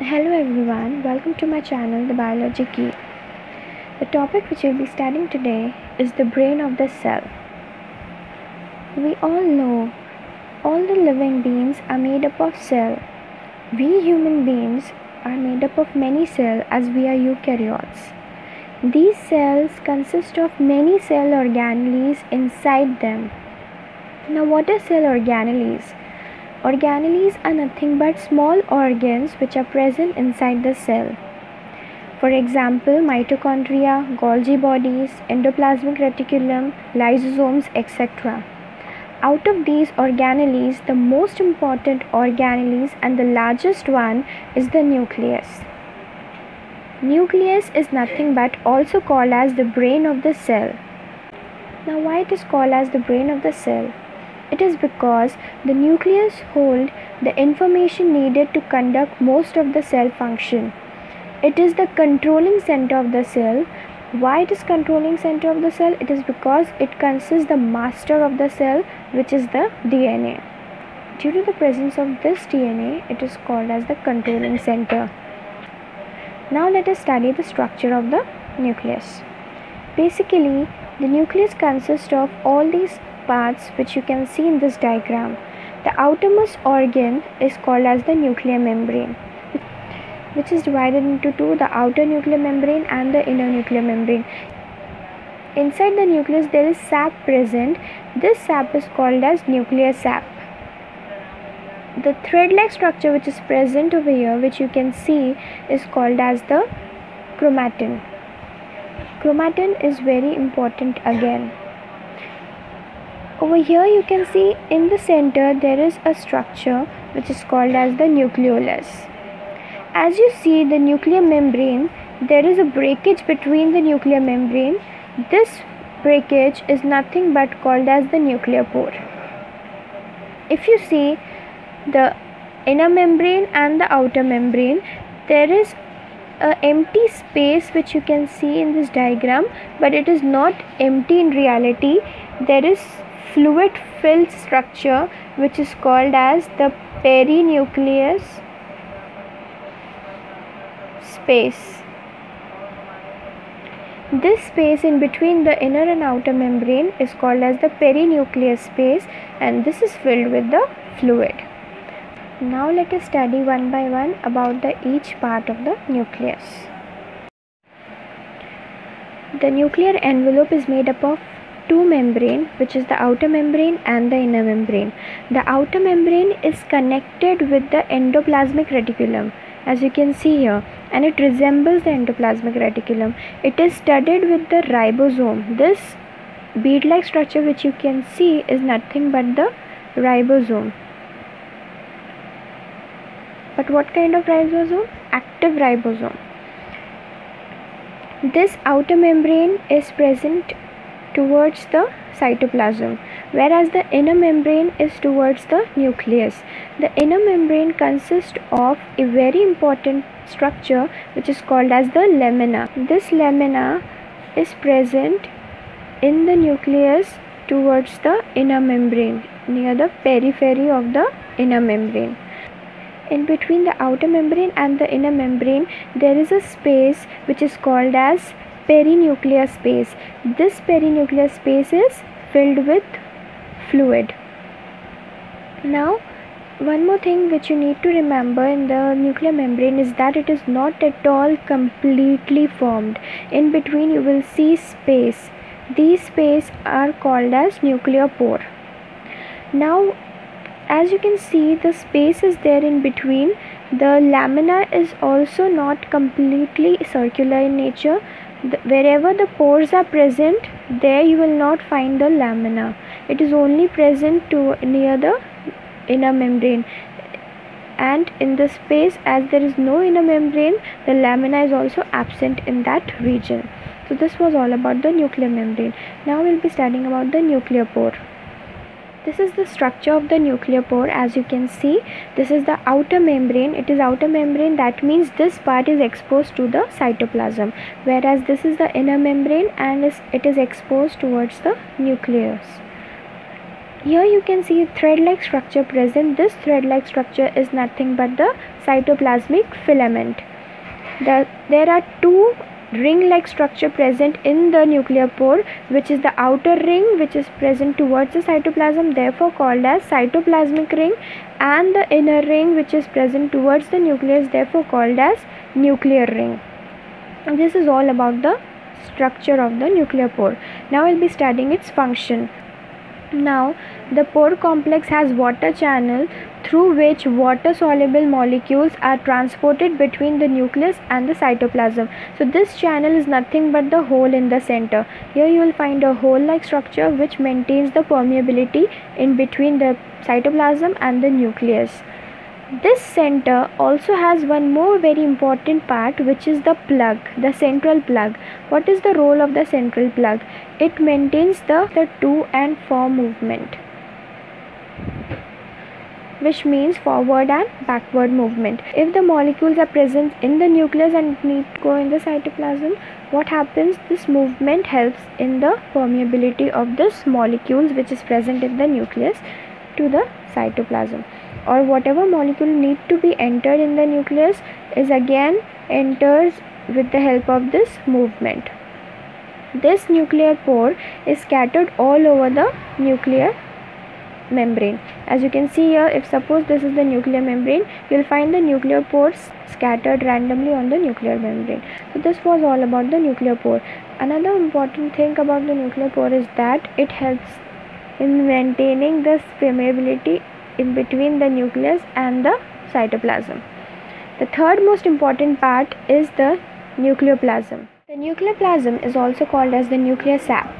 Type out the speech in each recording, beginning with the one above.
Hello everyone, welcome to my channel The Biology Key. The topic which we'll be studying today is the brain of the cell. We all know all the living beings are made up of cells. We human beings are made up of many cells as we are eukaryotes. These cells consist of many cell organelles inside them. Now what are cell organelles? Organelles are nothing but small organs which are present inside the cell. For example, mitochondria, Golgi bodies, endoplasmic reticulum, lysosomes, etc. Out of these organelles, the most important organelles and the largest one is the nucleus. Nucleus is nothing but also called as the brain of the cell. Now why it is called as the brain of the cell? It is because the nucleus holds the information needed to conduct most of the cell function. It is the controlling center of the cell. Why it is controlling center of the cell? It is because it consists the master of the cell, which is the DNA. Due to the presence of this DNA, it is called as the controlling center. Now let us study the structure of the nucleus. Basically, the nucleus consists of all these parts which you can see in this diagram. The outermost organ is called as the nuclear membrane, which is divided into two, the outer nuclear membrane and the inner nuclear membrane. Inside the nucleus there is sap present. This sap is called as nuclear sap. The thread-like structure which is present over here, which you can see, is called as the chromatin. Chromatin is very important again. Over here you can see in the center there is a structure which is called as the nucleolus. As you see the nuclear membrane, there is a breakage between the nuclear membrane. This breakage is nothing but called as the nuclear pore. If you see the inner membrane and the outer membrane, there is an empty space which you can see in this diagram, but it is not empty in reality. There is fluid filled structure which is called as the perinucleus space. This space in between the inner and outer membrane is called as the perinucleus space, and this is filled with the fluid. Now let us study one by one about each part of the nucleus. The nuclear envelope is made up of two membranes, which is the outer membrane and the inner membrane. The outer membrane is connected with the endoplasmic reticulum, as you can see here, and it resembles the endoplasmic reticulum. It is studded with the ribosome. This bead-like structure which you can see is nothing but the ribosome. But what kind of ribosome? Active ribosome. This outer membrane is present towards the cytoplasm, whereas the inner membrane is towards the nucleus. The inner membrane consists of a very important structure which is called as the lamina. This lamina is present in the nucleus towards the inner membrane, near the periphery of the inner membrane. In between the outer membrane and the inner membrane, there is a space which is called as perinuclear space. This perinuclear space is filled with fluid. Now, one more thing which you need to remember in the nuclear membrane is that it is not at all completely formed. In between you will see space. These spaces are called as nuclear pore. Now, as you can see, the space is there in between. The lamina is also not completely circular in nature. Wherever the pores are present, there you will not find the lamina. It is only present near the inner membrane, and in the space, as there is no inner membrane, the lamina is also absent in that region. So this was all about the nuclear membrane. Now we'll be studying about the nuclear pore. This is the structure of the nuclear pore. As you can see, this is the outer membrane. It is outer membrane, that means this part is exposed to the cytoplasm, whereas this is the inner membrane and it is exposed towards the nucleus. Here you can see thread-like structure present. This thread-like structure is nothing but the cytoplasmic filament. There are two ring-like structure present in the nuclear pore, which is the outer ring which is present towards the cytoplasm, therefore called as cytoplasmic ring, and the inner ring which is present towards the nucleus, therefore called as nuclear ring. And this is all about the structure of the nuclear pore. Now we'll be studying its function. Now the pore complex has water channel through which water soluble molecules are transported between the nucleus and the cytoplasm. So this channel is nothing but the hole in the center. Here you will find a hole like structure which maintains the permeability in between the cytoplasm and the nucleus. This center also has one more very important part, which is the plug, the central plug. What is the role of the central plug? It maintains the to and fro movement, which means forward and backward movement. If the molecules are present in the nucleus and need to go in the cytoplasm, what happens? This movement helps in the permeability of this molecules which is present in the nucleus to the cytoplasm, or whatever molecule need to be entered in the nucleus is again enters with the help of this movement. This nuclear pore is scattered all over the nuclear membrane. As you can see here, if suppose this is the nuclear membrane, you will find the nuclear pores scattered randomly on the nuclear membrane. So this was all about the nuclear pore. Another important thing about the nuclear pore is that it helps in maintaining the permeability in between the nucleus and the cytoplasm. The third most important part is the nucleoplasm. The nucleoplasm is also called as the nuclear sap.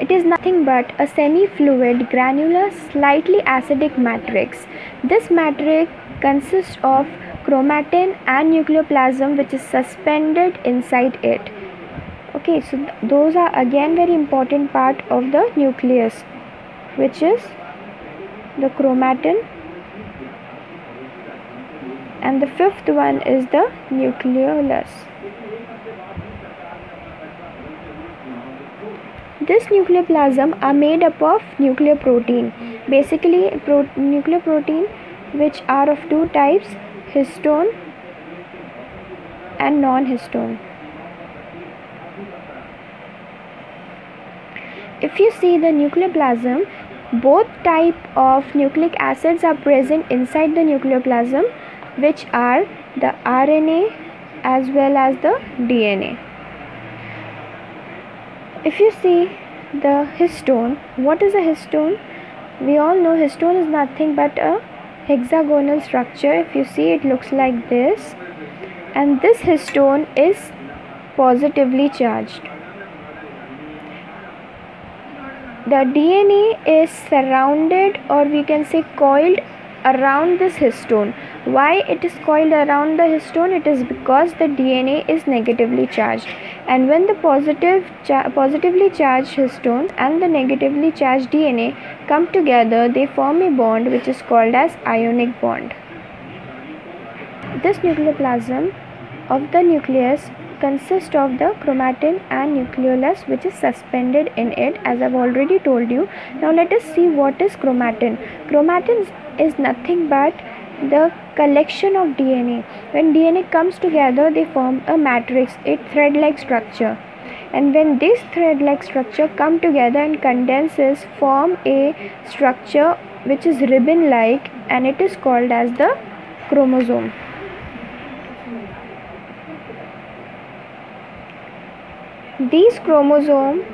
It is nothing but a semi-fluid, granular, slightly acidic matrix. This matrix consists of chromatin and nucleoplasm which is suspended inside it. Okay, so those are again very important part of the nucleus, which is the chromatin, and the fifth one is the nucleolus. This nucleoplasm are made up of nuclear protein. Basically, nuclear protein which are of two types, histone and non-histone. If you see the nucleoplasm, both type of nucleic acids are present inside the nucleoplasm, which are the RNA as well as the DNA. If you see the histone, what is a histone? We all know histone is nothing but a hexagonal structure. If you see, it looks like this, and this histone is positively charged. The DNA is surrounded, or we can say coiled around this histone. Why it is coiled around the histone? It is because the DNA is negatively charged, and when the positively charged histone and the negatively charged DNA come together, they form a bond which is called as ionic bond. This nucleoplasm of the nucleus consists of the chromatin and nucleolus which is suspended in it, as I've already told you. Now let us see what is chromatin. Chromatin is nothing but the collection of DNA. When DNA comes together, they form a matrix, a thread-like structure, and when this thread-like structure come together and condenses, form a structure which is ribbon-like, and it is called as the chromosome. These chromosomes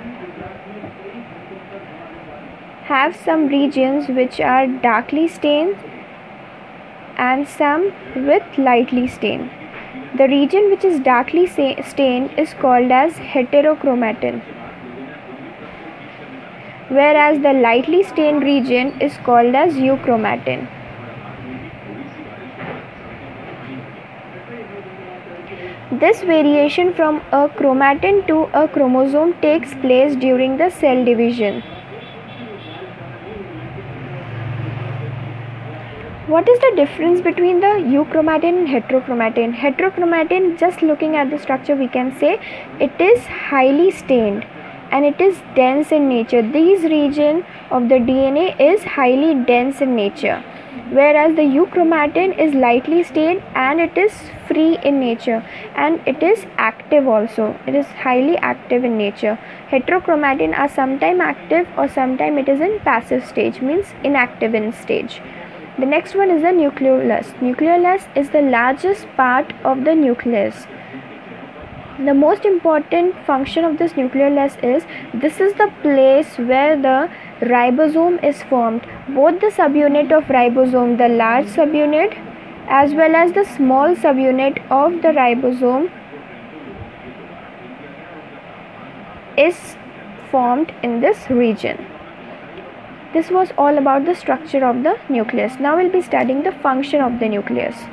have some regions which are darkly stained and some with lightly stained. The region which is darkly stained is called as heterochromatin, whereas the lightly stained region is called as euchromatin. This variation from a chromatin to a chromosome takes place during the cell division. What is the difference between the euchromatin and heterochromatin? Heterochromatin, just looking at the structure, we can say it is highly stained, and it is dense in nature. This region of the DNA is highly dense in nature, whereas the euchromatin is lightly stayed and it is free in nature, and it is active also. It is highly active in nature. Heterochromatin are sometime active or sometime it is in passive stage, means inactive in stage. The next one is the nucleolus. Nucleolus is the largest part of the nucleus. The most important function of this nucleolus is this is the place where the ribosome is formed. Both the subunit of ribosome, the large subunit as well as the small subunit of the ribosome, is formed in this region. This was all about the structure of the nucleus. Now we'll be studying the function of the nucleus.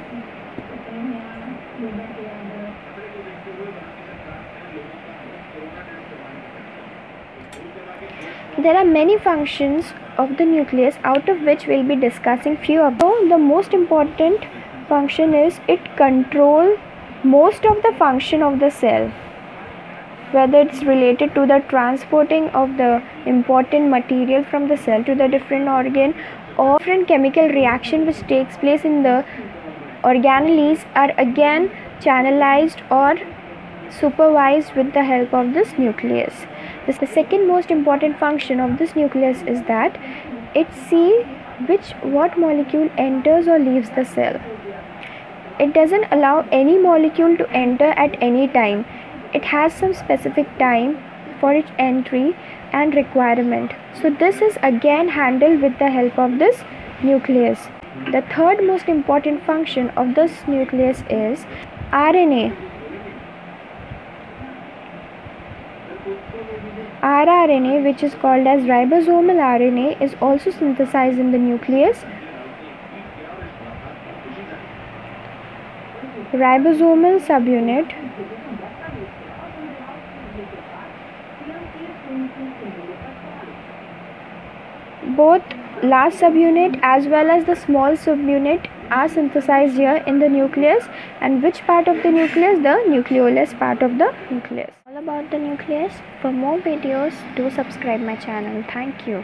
There are many functions of the nucleus, out of which we'll be discussing few of them. So the most important function is it controls most of the function of the cell, whether it's related to the transporting of the important material from the cell to the different organ, or different chemical reaction which takes place in the organelles are again channelized or supervised with the help of this nucleus. The second most important function of this nucleus is that it sees what molecule enters or leaves the cell. It doesn't allow any molecule to enter at any time. It has some specific time for its entry and requirement. So this is again handled with the help of this nucleus. The third most important function of this nucleus is RNA. rRNA, which is called as ribosomal RNA, is also synthesized in the nucleus. Ribosomal subunit both large subunit as well as the small subunit are synthesized here in the nucleus. And which part of the nucleus? The nucleolus part of the nucleus. All about the nucleus. For more videos, do subscribe my channel. Thank you.